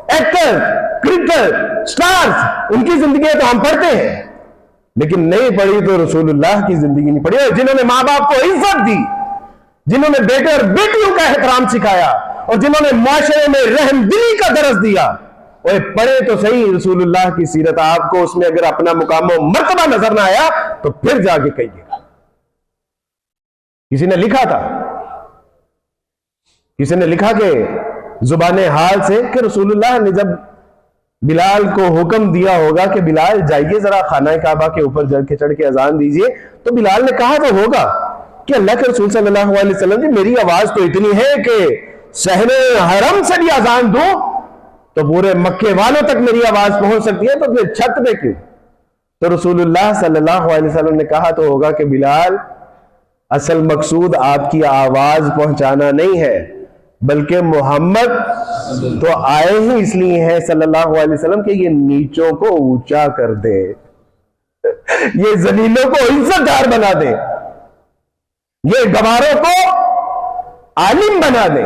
ایکٹر، کرکٹر، سٹارز، ان کی زندگیاں تو ہم پڑھتے ہیں، لیکن نہیں پڑھی تو رسول اللہ کی زندگی نہیں پڑھی۔ جنہوں نے ماں باپ کو عزت دی، جنہوں نے بیٹے اور بیٹیوں کا احترام سکھایا، اور جنہوں نے معاشرے میں رحم دلی کا درس دیا، وہ پڑھے تو صحیح رسول اللہ کی سیرت۔ آپ کو اس میں اگر اپنا مقام و مرتبہ نظر نہ آیا تو پھر جا کے کہیے گا۔ کسی نے لکھا تھا، کسی نے لکھا کہ زبان حال سے کہ رسول اللہ نے جب بلال کو حکم دیا ہوگا کہ بلال جائیے ذرا خانہ کعبہ کے اوپر چڑھ کے اذان دیجئے، تو بلال نے کہا تو ہوگا کہ اللہ کے رسول صلی اللہ علیہ وسلم جی میری آواز تو اتنی ہے کہ صحن حرم سے بھی اذان دو تو پورے مکے والوں تک میری آواز پہنچ سکتی ہے، تو پھر چھت پہ کیوں؟ تو رسول اللہ صلی اللہ علیہ وسلم نے کہا تو ہوگا کہ بلال اصل مقصود آپ کی آواز پہنچانا نہیں ہے، بلکہ محمد تو آئے ہی اس لیے ہیں صلی اللہ علیہ وسلم کہ یہ نیچوں کو اونچا کر دے، یہ ذلیلوں کو عزت دار بنا دے، یہ گواروں کو عالم بنا دے،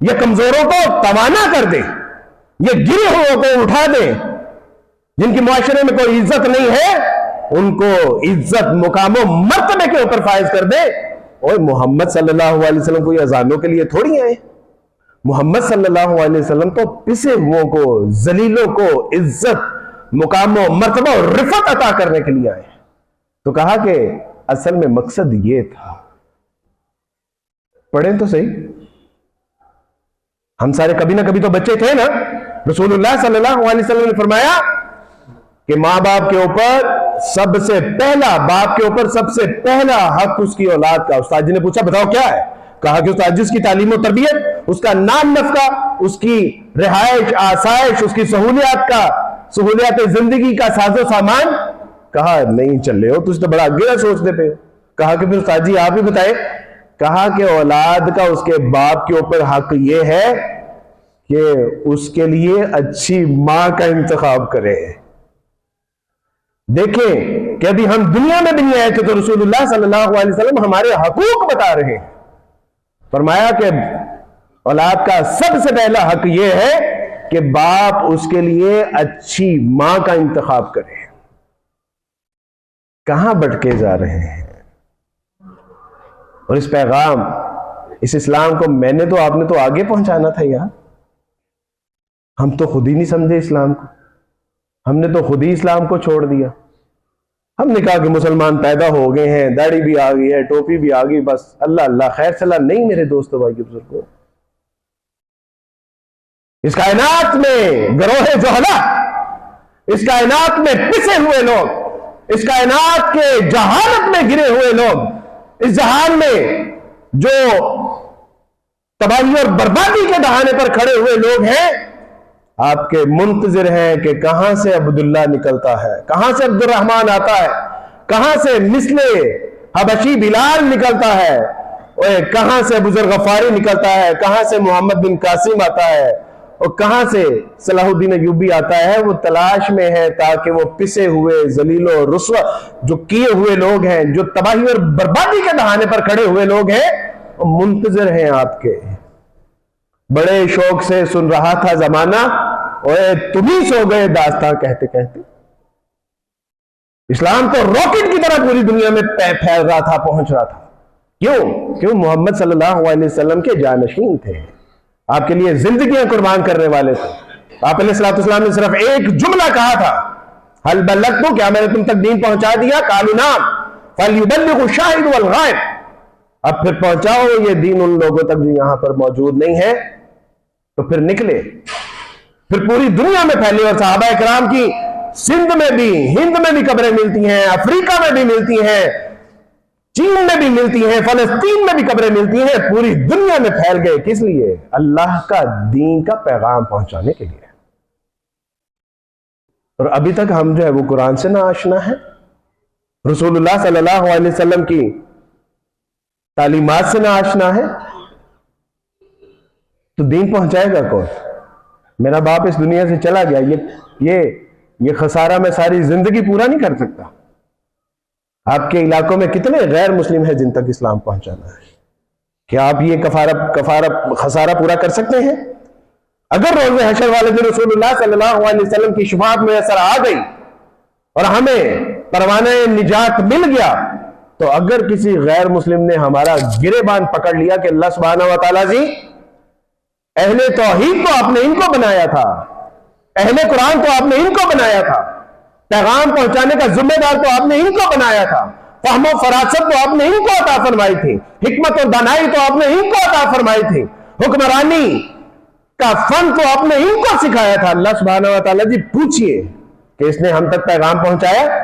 یہ کمزوروں کو توانا کر دے، یہ گرے ہوئوں کو اٹھا دے، جن کی معاشرے میں کوئی عزت نہیں ہے ان کو عزت مقام و مرتبے کے اوپر فائز کر دے۔ اور محمد صلی اللہ علیہ وسلم کوئی اذانوں کے لیے تھوڑی آئے، محمد صلی اللہ علیہ وسلم تو پسے ہوئوں کو، ذلیلوں کو عزت، مقام و مرتبہ اور رفعت عطا کرنے کے لیے آئے۔ تو کہا کہ اصل میں مقصد یہ تھا۔ پڑھیں تو صحیح، ہم سارے کبھی نہ کبھی تو بچے تھے نا۔ رسول اللہ صلی اللہ علیہ وسلم نے فرمایا کہ ماں باپ کے اوپر سب سے پہلا، باپ کے اوپر سب سے پہلا حق اس کی اولاد کا۔ استاد جی نے پوچھا بتاؤ کیا ہے؟ کہا کہ استاد جس کی تعلیم و تربیت، اس کا نام نفقہ، اس کی رہائش، آسائش، اس کی سہولیات زندگی کا ساز و سامان۔ کہا نہیں چل رہے ہو، تجھ تو بڑا گرا سوچتے پہ۔ کہا کہ پھر استاد جی آپ ہی بتائیں۔ کہا کہ اولاد کا اس کے باپ کے اوپر حق یہ ہے کہ اس کے لیے اچھی ماں کا انتخاب کرے۔ دیکھیں کہ ابھی ہم دنیا میں بھی نہیں آئے تھے تو رسول اللہ صلی اللہ علیہ وسلم ہمارے حقوق بتا رہے ہیں۔ فرمایا کہ اولاد کا سب سے پہلا حق یہ ہے کہ باپ اس کے لیے اچھی ماں کا انتخاب کرے. کہاں بھٹکے جا رہے ہیں. اور اس پیغام، اس اسلام کو میں نے تو، آپ نے تو آگے پہنچانا تھا یار. ہم تو خود ہی نہیں سمجھے اسلام کو، ہم نے تو خود ہی اسلام کو چھوڑ دیا. ہم نے کہا کہ مسلمان پیدا ہو گئے ہیں، داڑھی بھی آ گئی ہے، ٹوپی بھی آ گئی، بس اللہ اللہ خیر صلاح. نہیں میرے دوستو بھائیو بزرگوں، اس کائنات میں گروہ جہلا، اس کائنات میں پسے ہوئے لوگ، اس کائنات کے جہالت میں گرے ہوئے لوگ، اس جہان میں جو تباہی اور بربادی کے دہانے پر کھڑے ہوئے لوگ ہیں، آپ کے منتظر ہیں کہ کہاں سے عبداللہ نکلتا ہے، کہاں سے عبد الرحمن آتا ہے، کہاں سے مثل حبشی بلال نکلتا ہے، اور کہاں سے ابو ذر غفاری نکلتا ہے، کہاں سے محمد بن قاسم آتا ہے، اور کہاں سے صلاح الدین ایوبی آتا ہے. وہ تلاش میں ہے تاکہ وہ پسے ہوئے ذلیل و رسوا جو کیے ہوئے لوگ ہیں، جو تباہی اور بربادی کے دہانے پر کھڑے ہوئے لوگ ہیں، وہ منتظر ہیں آپ کے. بڑے شوق سے سن رہا تھا زمانہ، اور تم ہی سو گئے داستان کہتے کہتے. اسلام تو راکٹ کی طرح پوری دنیا میں پھیل رہا تھا، پہنچ رہا تھا. کیوں محمد صلی اللہ علیہ وسلم کے جانشین تھے، آپ کے لیے زندگیاں قربان کرنے والے تھے. آپ علیہ الصلوۃ والسلام نے صرف ایک جملہ کہا تھا، حل بلغت، کیا میں نے تم تک دین پہنچا دیا؟ قالوا نعم فلیبلغ الشاہد والغائب. اب پھر پہنچاؤ یہ دین ان لوگوں تک جو یہاں پر موجود نہیں ہے. تو پھر نکلے، پھر پوری دنیا میں پھیلے. اور صحابہ کرام کی سندھ میں بھی، ہند میں بھی قبریں ملتی ہیں، افریقہ میں بھی ملتی ہیں، چین میں بھی ملتی ہیں، فلسطین میں بھی قبریں ملتی ہیں. پوری دنیا میں پھیل گئے. کس لیے؟ اللہ کا دین کا پیغام پہنچانے کے لیے. اور ابھی تک ہم جو ہے وہ قرآن سے نہ آشنا ہے، رسول اللہ صلی اللہ علیہ وسلم کی تعلیمات سے نہ آشنا ہے. تو دین پہنچائے گا کون؟ میرا باپ اس دنیا سے چلا گیا، یہ خسارہ میں ساری زندگی پورا نہیں کر سکتا. آپ کے علاقوں میں کتنے غیر مسلم ہیں جن تک اسلام پہنچانا ہے؟ کیا آپ یہ خسارہ پورا کر سکتے ہیں؟ اگر روز حشر والے دن رسول اللہ صلی اللہ علیہ وسلم کی شفاعت میسر آ گئی اور ہمیں پروانہ نجات مل گیا، تو اگر کسی غیر مسلم نے ہمارا گریبان پکڑ لیا کہ اللہ سبحانہ و تعالیٰ جی، اہل توحید تو آپ نے ان کو بنایا تھا، اہل قرآن تو آپ نے ان کو بنایا تھا، پیغام پہنچانے کا ذمہ دار تو آپ نے ان کو بنایا تھا، فہم و فراست تو آپ نے ان کو عطا فرمائی تھی، حکمت اور دانائی تو آپ نے ان کو عطا فرمائی تھی، حکمرانی کا فن تو آپ نے ان کو سکھایا تھا. اللہ سبحانہ و تعالیٰ جی پوچھئے کہ اس نے ہم تک پیغام پہنچایا؟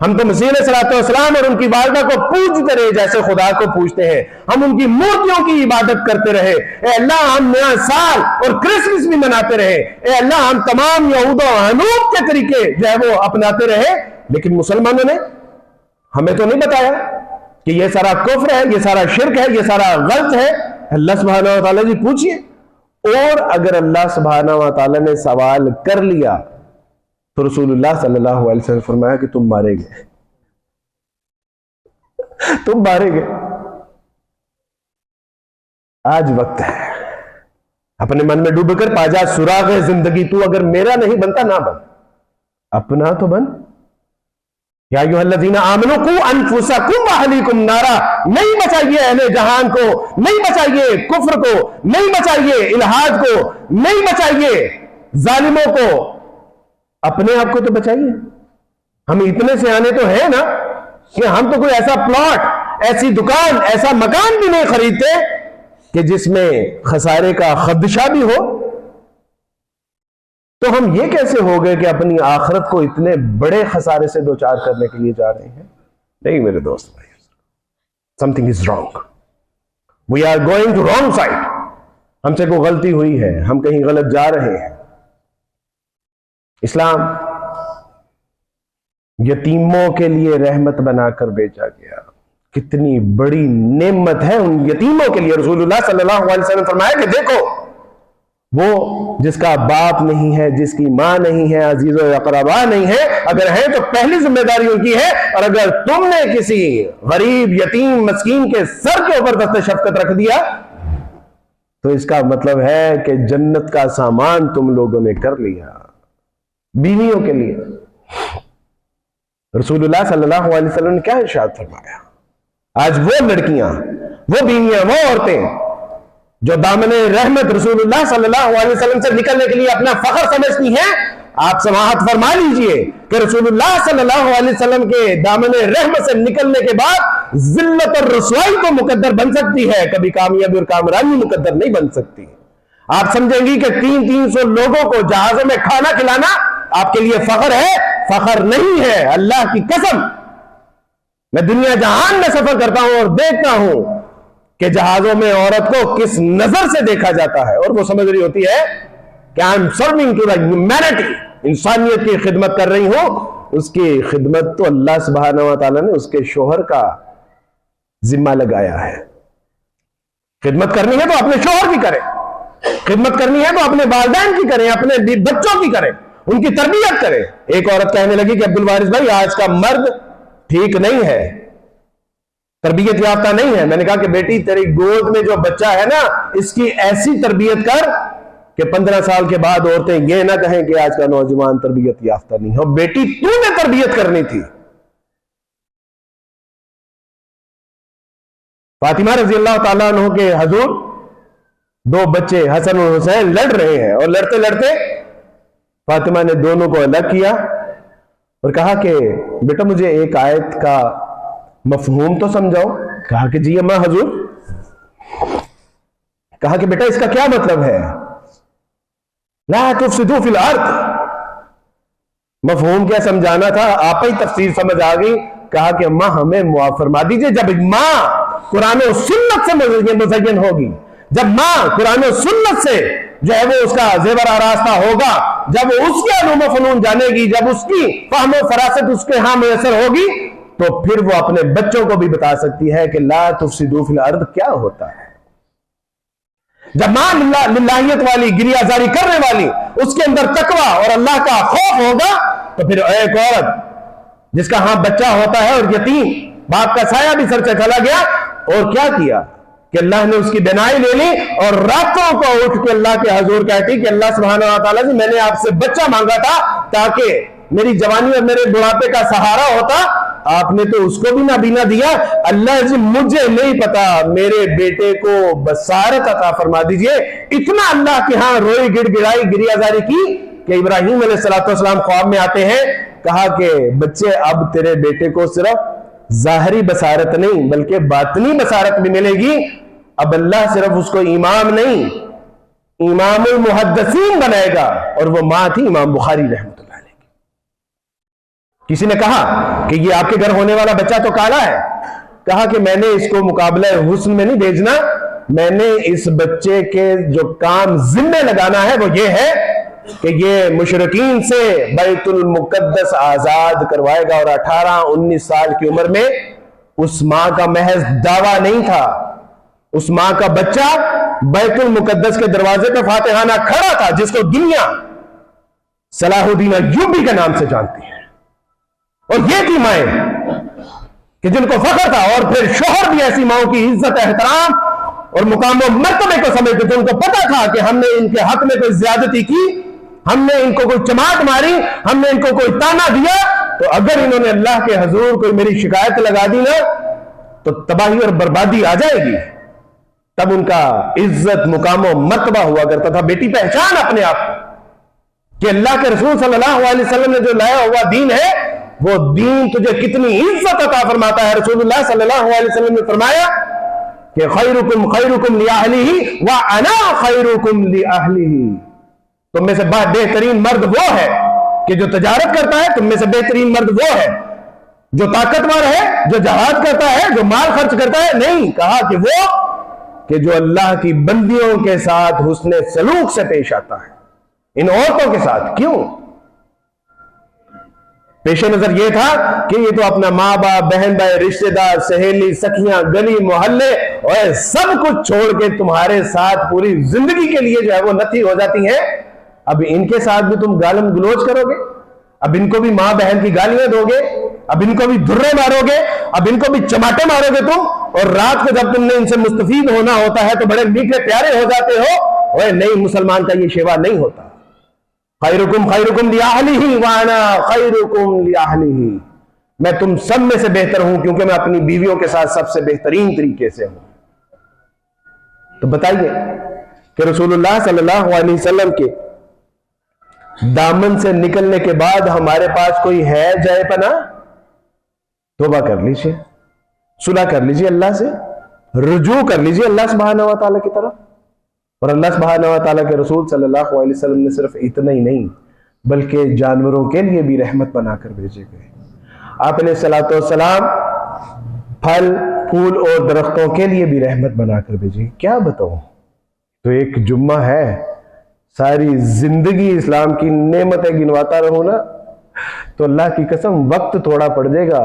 ہم تو مسیح علیہ السلام اور ان کی والدہ کو پوجتے رہے جیسے خدا کو پوجتے ہیں. ہم ان کی مورتیوں کی عبادت کرتے رہے. اے اللہ ہم نیا سال اور کرسمس بھی مناتے رہے. اے اللہ ہم تمام یہود و حنوف کے طریقے جو ہے وہ اپناتے رہے. لیکن مسلمانوں نے ہمیں تو نہیں بتایا کہ یہ سارا کفر ہے، یہ سارا شرک ہے، یہ سارا غلط ہے. اللہ سبحانہ و تعالیٰ جی پوچھئے. اور اگر اللہ سبحانہ و تعالیٰ نے سوال کر لیا تو رسول اللہ صلی اللہ علیہ وسلم فرمایا کہ تم مارے گئے، تم مارے گئے. آج وقت ہے اپنے من میں ڈوب کر پاجا سراغ زندگی، تو اگر میرا نہیں بنتا نہ بن، اپنا تو بن. یا ایھا الذین آمنوا قوا انفسکم واہلیکم نارا. نہیں بچائیے اہل جہان کو، نہیں بچائیے کفر کو، نہیں بچائیے الحاد کو، نہیں بچائیے ظالموں کو، اپنے آپ کو تو بچائیے. ہم اتنے سے آنے تو ہیں نا کہ ہم تو کوئی ایسا پلاٹ، ایسی دکان، ایسا مکان بھی نہیں خریدتے کہ جس میں خسارے کا خدشہ بھی ہو. تو ہم یہ کیسے ہو گئے کہ اپنی آخرت کو اتنے بڑے خسارے سے دوچار کرنے کے لیے جا رہے ہیں؟ نہیں میرے دوست بھائی، something is wrong. We are going to wrong side. ہم سے کوئی غلطی ہوئی ہے، ہم کہیں غلط جا رہے ہیں. اسلام یتیموں کے لیے رحمت بنا کر بھیجا گیا. کتنی بڑی نعمت ہے ان یتیموں کے لیے. رسول اللہ صلی اللہ علیہ وسلم فرمایا کہ دیکھو وہ جس کا باپ نہیں ہے، جس کی ماں نہیں ہے، عزیز و اقربا نہیں ہے، اگر ہے تو پہلی ذمہ داری ان کی ہے. اور اگر تم نے کسی غریب یتیم مسکین کے سر کے اوپر دست شفقت رکھ دیا تو اس کا مطلب ہے کہ جنت کا سامان تم لوگوں نے کر لیا بیویوں کے لیے۔ رسول اللہ صلی اللہ علیہ وسلم نے کیا ارشاد فرمایا؟ آج وہ لڑکیاں، وہ بیویاں، وہ عورتیں جو دامن رحمت رسول اللہ صلی اللہ علیہ وسلم سے نکلنے کے لیے اپنا فخر سمجھتی ہیں، آپ سماحت فرما لیجئے کہ رسول اللہ صلی اللہ علیہ وسلم کے دامن رحمت سے نکلنے کے بعد ذلت اور رسوائی تو مقدر بن سکتی ہے، کبھی کامیابی اور کامرانی مقدر نہیں بن سکتی۔ آپ سمجھیں گی کہ 300 لوگوں کو جہازوں میں کھانا کھلانا آپ کے لیے فخر ہے؟ فخر نہیں ہے، اللہ کی قسم۔ میں دنیا جہان میں سفر کرتا ہوں اور دیکھتا ہوں کہ جہازوں میں عورت کو کس نظر سے دیکھا جاتا ہے، اور وہ سمجھ رہی ہوتی ہے کہ I am serving to the humanity، انسانیت کی خدمت کر رہی ہوں۔ اس کی خدمت تو اللہ سبحانہ و تعالیٰ نے اس کے شوہر کا ذمہ لگایا ہے۔ خدمت کرنی ہے تو اپنے شوہر کی کریں، خدمت کرنی ہے تو اپنے والدین کی کریں، اپنے بچوں کی کریں، ان کی تربیت کریں۔ ایک عورت کہنے لگی کہ عبدالوارث بھائی آج کا مرد ٹھیک نہیں ہے، تربیت یافتہ نہیں ہے۔ میں نے کہا کہ بیٹی تیری گود میں جو بچہ ہے نا، اس کی ایسی تربیت کر کہ 15 سال کے بعد عورتیں یہ نہ کہیں کہ آج کا نوجوان تربیت یافتہ نہیں ہے۔ بیٹی تو نے تربیت کرنی تھی۔ فاطمہ رضی اللہ تعالیٰ عنہ کے حضور 2 بچے حسن اور حسین لڑ رہے ہیں، اور لڑتے لڑتے فاطمہ نے دونوں کو الگ کیا اور کہا کہ بیٹا مجھے ایک آیت کا مفہوم تو سمجھاؤ۔ کہا کہ جی اماں حضور۔ کہا کہ بیٹا اس کا کیا مطلب ہے؟ لا تفسدوا فی الارض۔ مفہوم کیا سمجھانا تھا، آپ ہی تفسیر سمجھ آ گئی۔ کہا کہ اماں ہمیں معاف فرما دیجئے، جب ماں قرآن و سنت سے مزین ہوگی، جب ماں قرآن و سنت سے جو ہے وہ اس کا زیور آراستہ ہوگا، جب اس کے علوم و فنون جانے گی، جب اس کی فہم و فراست اس کے ہاں میسر ہوگی، تو پھر وہ اپنے بچوں کو بھی بتا سکتی ہے کہ لا تفسدوا فی الارض کیا ہوتا ہے۔ جب ماں للہیت والی، گریہ زاری کرنے والی، اس کے اندر تقوی اور اللہ کا خوف ہوگا، تو پھر ایک عورت جس کا ہاں بچہ ہوتا ہے اور یتیم، باپ کا سایہ بھی سر سے چلا گیا، اور کیا کیا کہ اللہ نے اس کی بینائی لے لی اور راتوں کو اٹھ کے اللہ کے حضور کہتی کہ اللہ سبحانہ و تعالیٰ جی میں نے آپ سے بچہ مانگا تھا تاکہ میری جوانی اور میرے بڑھاپے کا سہارا ہوتا، آپ نے تو اس کو بھی نابینا دیا۔ اللہ جی مجھے نہیں پتا، میرے بیٹے کو بصارت عطا فرما دیجئے۔ اتنا اللہ کے ہاں روئی گڑ گڑائی گریہ زاری کی کہ ابراہیم علیہ السلام خواب میں آتے ہیں، کہا کہ بچے اب تیرے بیٹے کو صرف ظاہری بصارت نہیں بلکہ باطنی بصارت بھی ملے گی۔ اب اللہ صرف اس کو امام نہیں، امام المحدثین بنائے گا، اور وہ ماں تھی امام بخاری رحمۃ اللہ علیہ کی۔ کسی نے کہا کہ یہ آپ کے گھر ہونے والا بچہ تو کالا ہے۔ کہا کہ میں نے اس کو مقابلہ حسن میں نہیں بھیجنا، میں نے اس بچے کے جو کام ذمہ لگانا ہے وہ یہ ہے کہ یہ مشرکین سے بیت المقدس آزاد کروائے گا۔ اور 18-19 سال کی عمر میں اس ماں کا محض دعویٰ نہیں تھا، اس ماں کا بچہ بیت المقدس کے دروازے پہ فاتحانہ کھڑا تھا، جس کو دنیا صلاح الدین ایوبی کے نام سے جانتی ہے۔ اور یہ تھی مائیں کہ جن کو فخر تھا، اور پھر شوہر بھی ایسی ماؤں کی عزت احترام اور مقام و مرتبے کو سمجھتے تھے۔ ان کو پتا تھا کہ ہم نے ان کے حق میں کوئی زیادتی کی، ہم نے ان کو کوئی چماٹ ماری، ہم نے ان کو کوئی تانا دیا، تو اگر انہوں نے اللہ کے حضور کوئی میری شکایت لگا دی نا تو تباہی اور بربادی آ جائے گی۔ تب ان کا عزت مقام و مرتبہ ہوا کرتا تھا۔ بیٹی پہچان اپنے آپ کہ اللہ کے رسول صلی اللہ علیہ وسلم نے جو لایا ہوا دین ہے، وہ دین تجھے کتنی عزت عطا فرماتا ہے۔ رسول اللہ صلی اللہ علیہ وسلم نے فرمایا کہ خیرکم خیرکم لأہلہ وأنا خیرکم لأہلہ۔ تم میں سے بہترین مرد وہ ہے کہ جو تجارت کرتا ہے، تم میں سے بہترین مرد وہ ہے جو طاقتور ہے، جو جہاد کرتا ہے، جو مال خرچ کرتا ہے۔ نہیں، کہا کہ وہ کہ جو اللہ کی بندیوں کے ساتھ حسن سلوک سے پیش آتا ہے، ان عورتوں کے ساتھ۔ کیوں؟ پیش نظر یہ تھا کہ یہ تو اپنا ماں باپ، بہن بھائی، رشتہ دار، سہیلی، سکھیاں، گلی محلے اور سب کچھ چھوڑ کے تمہارے ساتھ پوری زندگی کے لیے جو ہے وہ نتھی ہو جاتی ہیں۔ اب ان کے ساتھ بھی تم گالم گلوچ کرو گے، اب ان کو بھی ماں بہن کی گالیاں دو گے، اب ان کو بھی دھرے مارو گے، اب ان کو بھی چماٹے مارو گے تم، اور رات کو جب تم نے ان سے مستفید ہونا ہوتا ہے تو بڑے میٹھے پیارے ہو جاتے ہو۔ اوے نہیں، مسلمان کا یہ شیوا نہیں ہوتا۔ خیرکم خیرکم لأہلہ وانا خیرکم لأہلہ، میں تم سب میں سے بہتر ہوں کیونکہ میں اپنی بیویوں کے ساتھ سب سے بہترین طریقے سے ہوں۔ تو بتائیے کہ رسول اللہ صلی اللہ علیہ وسلم کے دامن سے نکلنے کے بعد ہمارے پاس کوئی ہے جائے پناہ؟ توبہ کر لیجئے، صلح کر لیجئے اللہ سے، رجوع کر لیجئے اللہ سبحانہ و تعالیٰ کی طرف۔ اور اللہ سبحانہ و تعالیٰ کے رسول صلی اللہ علیہ وسلم نے صرف اتنا ہی نہیں بلکہ جانوروں کے لیے بھی رحمت بنا کر بھیجے گئے۔ آپ نے صلاۃ والسلام پھل پھول اور درختوں کے لیے بھی رحمت بنا کر بھیجے۔ کیا بتاؤں، تو ایک جمعہ ہے، ساری زندگی اسلام کی نعمتیں گنواتا رہو نا تو اللہ کی قسم وقت تھوڑا پڑ جائے گا،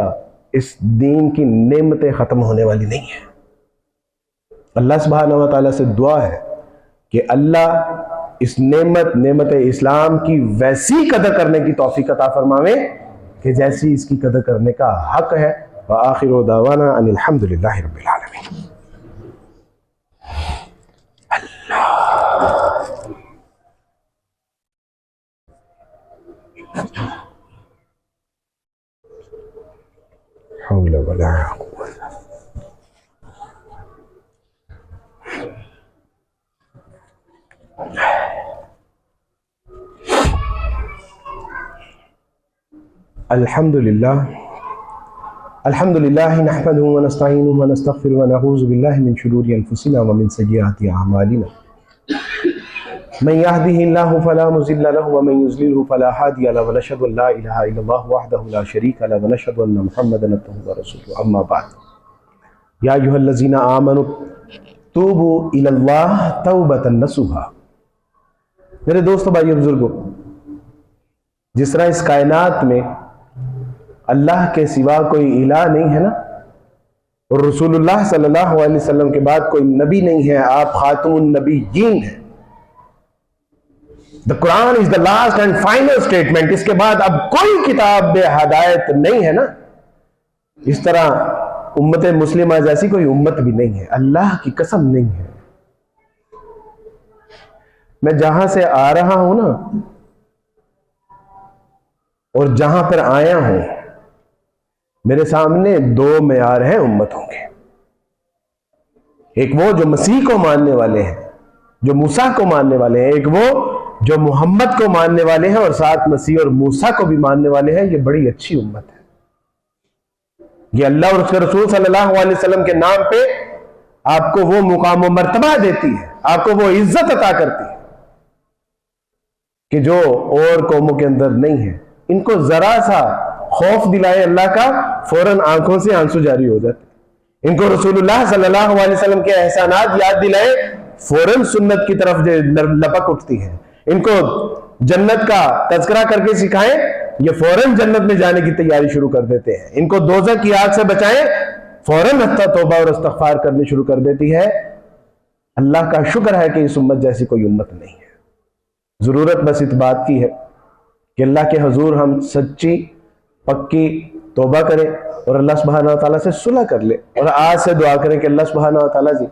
اس دین کی نعمتیں ختم ہونے والی نہیں ہیں۔ اللہ سبحانہ و تعالیٰ سے دعا ہے کہ اللہ اس نعمت اسلام کی ویسی قدر کرنے کی توفیق عطا فرماوے کہ جیسی اس کی قدر کرنے کا حق ہے۔ وآخر دعوانا ان الحمدللہ رب العالمین۔ حول ولا قوة۔ الحمدللہ نحمده ونستعینه ونستغفر ونعوذ باللہ من شرور انفسنا ومن سیئات اعمالنا، من يهده الله فلا مضل له ومن يضلل فلا هادي له، ونشهد ان لا اله الا الله وحده لا شريك له، ونشهد ان محمدا عبده ورسوله، اما بعد، یا ایھا الذین آمنوا توبوا الی اللہ توبۃ نصوحا۔ میرے دوستو، بھائیو، بزرگوں، جس طرح اس کائنات میں اللہ کے سوا کوئی الہ نہیں ہے نا، اور رسول اللہ صلی اللہ علیہ وسلم کے بعد کوئی نبی نہیں ہے، آپ خاتم النبیین ہیں۔ The Quran is the last and final statement، اس کے بعد اب کوئی کتاب بے ہدایت نہیں ہے نا، اس طرح امت مسلمہ جیسی کوئی امت بھی نہیں ہے، اللہ کی قسم نہیں ہے۔ میں جہاں سے آ رہا ہوں نا اور جہاں پر آیا ہوں، میرے سامنے دو معیار ہیں امتوں کے۔ ایک وہ جو مسیح کو ماننے والے ہیں، جو موسیٰ کو ماننے والے ہیں، ایک وہ جو محمد کو ماننے والے ہیں اور ساتھ مسیح اور موسیٰ کو بھی ماننے والے ہیں۔ یہ بڑی اچھی امت ہے، یہ اللہ اور اس کے رسول صلی اللہ علیہ وسلم کے نام پہ آپ کو وہ مقام و مرتبہ دیتی ہے، آپ کو وہ عزت عطا کرتی ہے کہ جو اور قوموں کے اندر نہیں ہے۔ ان کو ذرا سا خوف دلائے اللہ کا، فوراً آنکھوں سے آنسو جاری ہو جاتے۔ ان کو رسول اللہ صلی اللہ علیہ وسلم کے احسانات یاد دلائے، فوراً سنت کی طرف لپک اٹھتی ہے۔ ان کو جنت کا تذکرہ کر کے سکھائیں، یہ فوراً جنت میں جانے کی تیاری شروع کر دیتے ہیں۔ ان کو دوزخ کی آگ سے بچائیں، فوراً توبہ اور استغفار کرنی شروع کر دیتی ہے۔ اللہ کا شکر ہے کہ اس امت جیسی کوئی امت نہیں ہے۔ ضرورت بس اس بات کی ہے کہ اللہ کے حضور ہم سچی پکی توبہ کریں اور اللہ سبحانہ وتعالیٰ سے صلح کر لیں، اور آج سے دعا کریں کہ اللہ سبحانہ وتعالیٰ جی،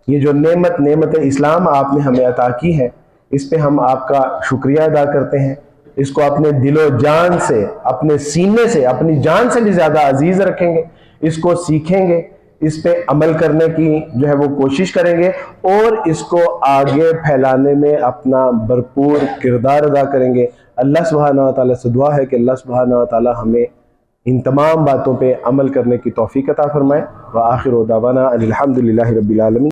یہ جو نعمت اسلام آپ نے ہمیں عطا کی ہے، اس پہ ہم آپ کا شکریہ ادا کرتے ہیں۔ اس کو اپنے دل و جان سے، اپنے سینے سے، اپنی جان سے بھی زیادہ عزیز رکھیں گے، اس کو سیکھیں گے، اس پہ عمل کرنے کی جو ہے وہ کوشش کریں گے، اور اس کو آگے پھیلانے میں اپنا بھرپور کردار ادا کریں گے۔ اللہ سبحانہ و تعالیٰ سے دعا ہے کہ اللہ سبحانہ و تعالیٰ ہمیں ان تمام باتوں پہ عمل کرنے کی توفیق عطا فرمائے۔ وآخر دعوانا ان الحمدللہ رب العالمین۔